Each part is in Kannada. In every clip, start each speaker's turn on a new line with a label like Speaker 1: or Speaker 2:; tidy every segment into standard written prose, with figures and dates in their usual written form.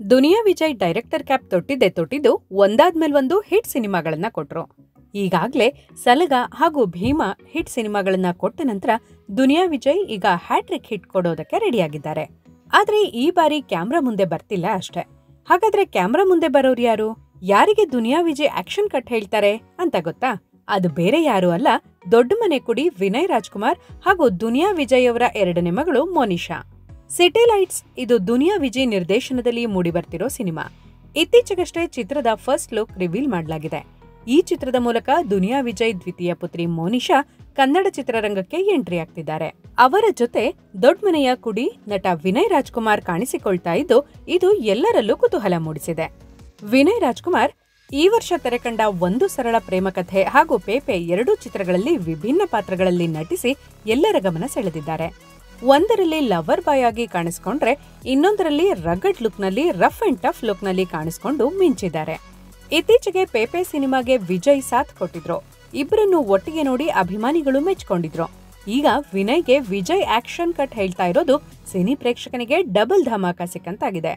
Speaker 1: ದುನಿಯಾ ವಿಜಯ್ ಡೈರೆಕ್ಟರ್ ಕ್ಯಾಪ್ ತೊಟ್ಟಿದ್ದು ಒಂದಾದ್ಮೇಲೆ ಒಂದು ಹಿಟ್ ಸಿನಿಮಾಗಳನ್ನ ಕೊಟ್ರು. ಈಗಾಗ್ಲೇ ಸಲಗ ಹಾಗೂ ಭೀಮಾ ಹಿಟ್ ಸಿನಿಮಾಗಳನ್ನ ಕೊಟ್ಟ ನಂತರ ದುನಿಯಾ ವಿಜಯ್ ಈಗ ಹ್ಯಾಟ್ರಿಕ್ ಹಿಟ್ ಕೊಡೋದಕ್ಕೆ ರೆಡಿಯಾಗಿದ್ದಾರೆ. ಆದ್ರೆ ಈ ಬಾರಿ ಕ್ಯಾಮ್ರಾ ಮುಂದೆ ಬರ್ತಿಲ್ಲ ಅಷ್ಟೇ. ಹಾಗಾದ್ರೆ ಕ್ಯಾಮ್ರಾ ಮುಂದೆ ಬರೋರು ಯಾರು? ಯಾರಿಗೆ ದುನಿಯಾ ವಿಜಯ್ ಆಕ್ಷನ್ ಕಟ್ ಹೇಳ್ತಾರೆ ಅಂತ ಗೊತ್ತಾ? ಅದು ಬೇರೆ ಯಾರು ಅಲ್ಲ, ದೊಡ್ಡ ಮನೆ ಕುಡಿ ವಿನಯ್ ರಾಜ್ಕುಮಾರ್ ಹಾಗೂ ದುನಿಯಾ ವಿಜಯ್ ಅವರ ಎರಡನೇ ಮಗಳು ಮೋನಿಶಾ. ಸಿಟಿ ಲೈಟ್ಸ್ ಇದು ದುನಿಯಾ ವಿಜಯ್ ನಿರ್ದೇಶನದಲ್ಲಿ ಮೂಡಿಬರ್ತಿರೋ ಸಿನಿಮಾ. ಇತ್ತೀಚೆಗಷ್ಟೇ ಚಿತ್ರದ ಫಸ್ಟ್ ಲುಕ್ ರಿವೀಲ್ ಮಾಡಲಾಗಿದೆ. ಈ ಚಿತ್ರದ ಮೂಲಕ ದುನಿಯಾ ವಿಜಯ್ ದ್ವಿತೀಯ ಪುತ್ರಿ ಮೋನಿಶಾ ಕನ್ನಡ ಚಿತ್ರರಂಗಕ್ಕೆ ಎಂಟ್ರಿ ಆಗ್ತಿದ್ದಾರೆ. ಅವರ ಜೊತೆ ದೊಡ್ಡ ಮನೆಯ ಕುಡಿ ನಟ ವಿನಯ್ ರಾಜ್ಕುಮಾರ್ ಕಾಣಿಸಿಕೊಳ್ತಾ ಇದ್ದು, ಇದು ಎಲ್ಲರಲ್ಲೂ ಕುತೂಹಲ ಮೂಡಿಸಿದೆ. ವಿನಯ್ ರಾಜ್ಕುಮಾರ್ ಈ ವರ್ಷ ತೆರೆಕಂಡ ಒಂದು ಸರಳ ಪ್ರೇಮ ಕಥೆ ಹಾಗೂ ಪೇಪೆ ಎರಡೂ ಚಿತ್ರಗಳಲ್ಲಿ ವಿಭಿನ್ನ ಪಾತ್ರಗಳಲ್ಲಿ ನಟಿಸಿ ಎಲ್ಲರ ಗಮನ ಸೆಳೆದಿದ್ದಾರೆ. ಒಂದರಲ್ಲಿ ಲವರ್ ಬಾಯ್ ಆಗಿ ಕಾಣಿಸಿಕೊಂಡ್ರೆ ಇನ್ನೊಂದರಲ್ಲಿ ರಗಡ್ ಲುಕ್ನಲ್ಲಿ ರಫ್ ಅಂಡ್ ಟಫ್ ಲುಕ್ನಲ್ಲಿ ಕಾಣಿಸಿಕೊಂಡು ಮಿಂಚಿದ್ದಾರೆ. ಇತ್ತೀಚೆಗೆ ಪೇಪೆ ಸಿನಿಮಾಗೆ ವಿಜಯ್ ಸಾಥ್ ಕೊಟ್ಟಿದ್ರು. ಇಬ್ಬರನ್ನು ಒಟ್ಟಿಗೆ ನೋಡಿ ಅಭಿಮಾನಿಗಳು ಮೆಚ್ಕೊಂಡಿದ್ರು. ಈಗ ವಿನಯ್ಗೆ ವಿಜಯ್ ಆಕ್ಷನ್ ಕಟ್ ಹೇಳ್ತಾ ಇರೋದು ಸಿನಿ ಪ್ರೇಕ್ಷಕನಿಗೆ ಡಬಲ್ ಧಮಾಕ ಸಿಕ್ಕಂತಾಗಿದೆ.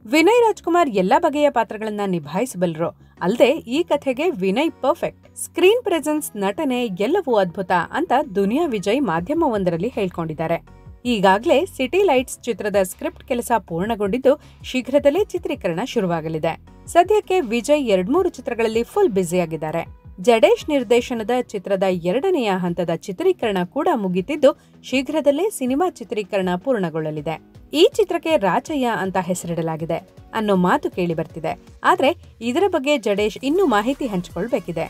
Speaker 1: ವಿನಯ್ ರಾಜ್ಕುಮಾರ್ ಎಲ್ಲಾ ಬಗೆಯ ಪಾತ್ರಗಳನ್ನ ನಿಭಾಯಿಸಬಲ್ಲರು. ಅಲ್ಲದೆ ಈ ಕಥೆಗೆ ವಿನಯ್ ಪರ್ಫೆಕ್ಟ್. ಸ್ಕ್ರೀನ್ ಪ್ರೆಸೆನ್ಸ್, ನಟನೆ ಎಲ್ಲವೂ ಅದ್ಭುತ ಅಂತ ದುನಿಯಾ ವಿಜಯ್ ಮಾಧ್ಯಮವೊಂದರಲ್ಲಿ ಹೇಳ್ಕೊಂಡಿದ್ದಾರೆ. ಈಗಾಗಲೇ ಸಿಟಿ ಲೈಟ್ಸ್ ಚಿತ್ರದ ಸ್ಕ್ರಿಪ್ಟ್ ಕೆಲಸ ಪೂರ್ಣಗೊಂಡಿದ್ದು ಶೀಘ್ರದಲ್ಲೇ ಚಿತ್ರೀಕರಣ ಶುರುವಾಗಲಿದೆ. ಸದ್ಯಕ್ಕೆ ವಿಜಯ್ 2-3 ಚಿತ್ರಗಳಲ್ಲಿ ಫುಲ್ ಬ್ಯುಸಿಯಾಗಿದ್ದಾರೆ. ಜಡೇಶ್ ನಿರ್ದೇಶನದ ಚಿತ್ರದ 2ನೇ ಹಂತದ ಚಿತ್ರೀಕರಣ ಕೂಡ ಮುಗಿತಿದ್ದು ಶೀಘ್ರದಲ್ಲೇ ಸಿನಿಮಾ ಚಿತ್ರೀಕರಣ ಪೂರ್ಣಗೊಳ್ಳಲಿದೆ. ಈ ಚಿತ್ರಕ್ಕೆ ರಾಜಯ್ಯ ಅಂತ ಹೆಸರಿಡಲಾಗಿದೆ ಅನ್ನೋ ಮಾತು ಕೇಳಿ ಬರ್ತಿದೆ. ಆದ್ರೆ ಇದರ ಬಗ್ಗೆ ಜಡೇಶ್ ಇನ್ನೂ ಮಾಹಿತಿ ಹಂಚಿಕೊಳ್ಬೇಕಿದೆ.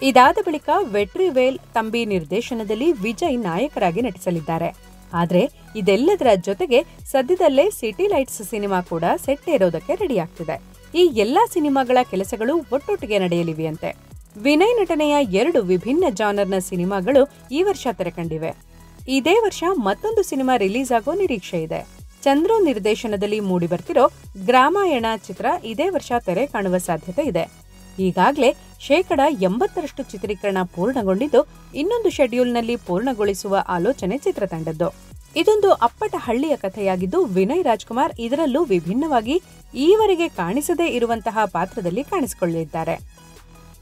Speaker 1: ಇದಾದ ಬಳಿಕ ವೆಟ್ರಿವೇಲ್ ತಂಬಿ ನಿರ್ದೇಶನದಲ್ಲಿ ವಿಜಯ್ ನಾಯಕರಾಗಿ ನಟಿಸಲಿದ್ದಾರೆ. ಆದ್ರೆ ಇದೆಲ್ಲದರ ಜೊತೆಗೆ ಸದ್ಯದಲ್ಲೇ ಸಿಟಿ ಲೈಟ್ಸ್ ಸಿನಿಮಾ ಕೂಡ ಸೆಟ್ ಏರೋದಕ್ಕೆ ರೆಡಿ ಆಗ್ತಿದೆ. ಈ ಎಲ್ಲಾ ಸಿನಿಮಾಗಳ ಕೆಲಸಗಳು ಒಟ್ಟೊಟ್ಟಿಗೆ ನಡೆಯಲಿವೆಯಂತೆ. ವಿನಯ್ ನಟನೆಯ 2 ವಿಭಿನ್ನ ಜಾನರ್ನ ಸಿನಿಮಾಗಳು ಈ ವರ್ಷ ತೆರೆಕಂಡಿವೆ. ಇದೇ ವರ್ಷ ಮತ್ತೊಂದು ಸಿನಿಮಾ ರಿಲೀಸ್ ಆಗೋ ನಿರೀಕ್ಷೆ ಇದೆ. ಚಂದ್ರು ನಿರ್ದೇಶನದಲ್ಲಿ ಮೂಡಿಬರ್ತಿರೋ ಗ್ರಾಮಾಯಣ ಚಿತ್ರ ಇದೇ ವರ್ಷ ತೆರೆ ಕಾಣುವ ಸಾಧ್ಯತೆ ಇದೆ. ಈಗಾಗಲೇ 80% ಚಿತ್ರೀಕರಣ ಪೂರ್ಣಗೊಂಡಿದ್ದು ಇನ್ನೊಂದು ಶೆಡ್ಯೂಲ್ನಲ್ಲಿ ಪೂರ್ಣಗೊಳಿಸುವ ಆಲೋಚನೆ ಚಿತ್ರತಂಡದ್ದು. ಇದೊಂದು ಅಪ್ಪಟ ಹಳ್ಳಿಯ ಕಥೆಯಾಗಿದ್ದು ವಿನಯ್ ರಾಜ್ಕುಮಾರ್ ಇದರಲ್ಲೂ ವಿಭಿನ್ನವಾಗಿ ಈವರೆಗೆ ಕಾಣಿಸದೇ ಇರುವಂತಹ ಪಾತ್ರದಲ್ಲಿ ಕಾಣಿಸಿಕೊಳ್ಳಲಿದ್ದಾರೆ.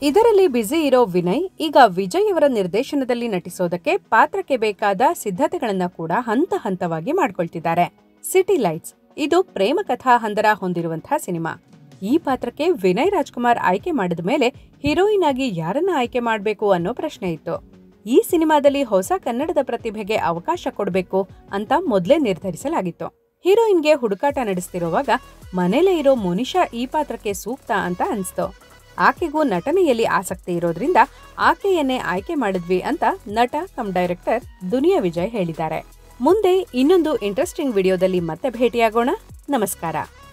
Speaker 1: ಇದರಲ್ಲಿ ಬ್ಯುಸಿ ಇರೋ ವಿನಯ್ ಈಗ ವಿಜಯ್ ಅವರ ನಿರ್ದೇಶನದಲ್ಲಿ ನಟಿಸೋದಕ್ಕೆ ಪಾತ್ರಕ್ಕೆ ಬೇಕಾದ ಸಿದ್ಧತೆಗಳನ್ನ ಕೂಡ ಹಂತ ಹಂತವಾಗಿ ಮಾಡ್ಕೊಳ್ತಿದ್ದಾರೆ. ಸಿಟಿ ಲೈಟ್ಸ್ ಇದು ಪ್ರೇಮ ಕಥಾ ಹಂದರ ಹೊಂದಿರುವಂತಹ ಸಿನಿಮಾ. ಈ ಪಾತ್ರಕ್ಕೆ ವಿನಯ್ ರಾಜ್ಕುಮಾರ್ ಆಯ್ಕೆ ಮಾಡಿದ ಮೇಲೆ ಹೀರೋಯಿನ್ ಆಗಿ ಯಾರನ್ನ ಆಯ್ಕೆ ಮಾಡಬೇಕು ಅನ್ನೋ ಪ್ರಶ್ನೆ ಇತ್ತು. ಈ ಸಿನಿಮಾದಲ್ಲಿ ಹೊಸ ಕನ್ನಡದ ಪ್ರತಿಭೆಗೆ ಅವಕಾಶ ಕೊಡಬೇಕು ಅಂತ ಮೊದಲೇ ನಿರ್ಧರಿಸಲಾಗಿತ್ತು. ಹೀರೋಯಿನ್ಗೆ ಹುಡುಕಾಟ ನಡೆಸ್ತಿರುವಾಗ ಮನೇಲೇ ಇರೋ ಮೋನಿಶಾ ಈ ಪಾತ್ರಕ್ಕೆ ಸೂಕ್ತ ಅಂತ ಅನ್ಸ್ತು. ಆಕೆಗೂ ನಟನೆಯಲ್ಲಿ ಆಸಕ್ತಿ ಇರೋದ್ರಿಂದ ಆಕೆಯನ್ನೇ ಆಯ್ಕೆ ಮಾಡಿದ್ವಿ ಅಂತ ನಟ ಕಮ್ ಡೈರೆಕ್ಟರ್ ದುನಿಯಾ ವಿಜಯ್ ಹೇಳಿದ್ದಾರೆ. ಮುಂದೆ ಇನ್ನೊಂದು ಇಂಟ್ರೆಸ್ಟಿಂಗ್ ವಿಡಿಯೋದಲ್ಲಿ ಮತ್ತೆ ಭೇಟಿಯಾಗೋಣ. ನಮಸ್ಕಾರ.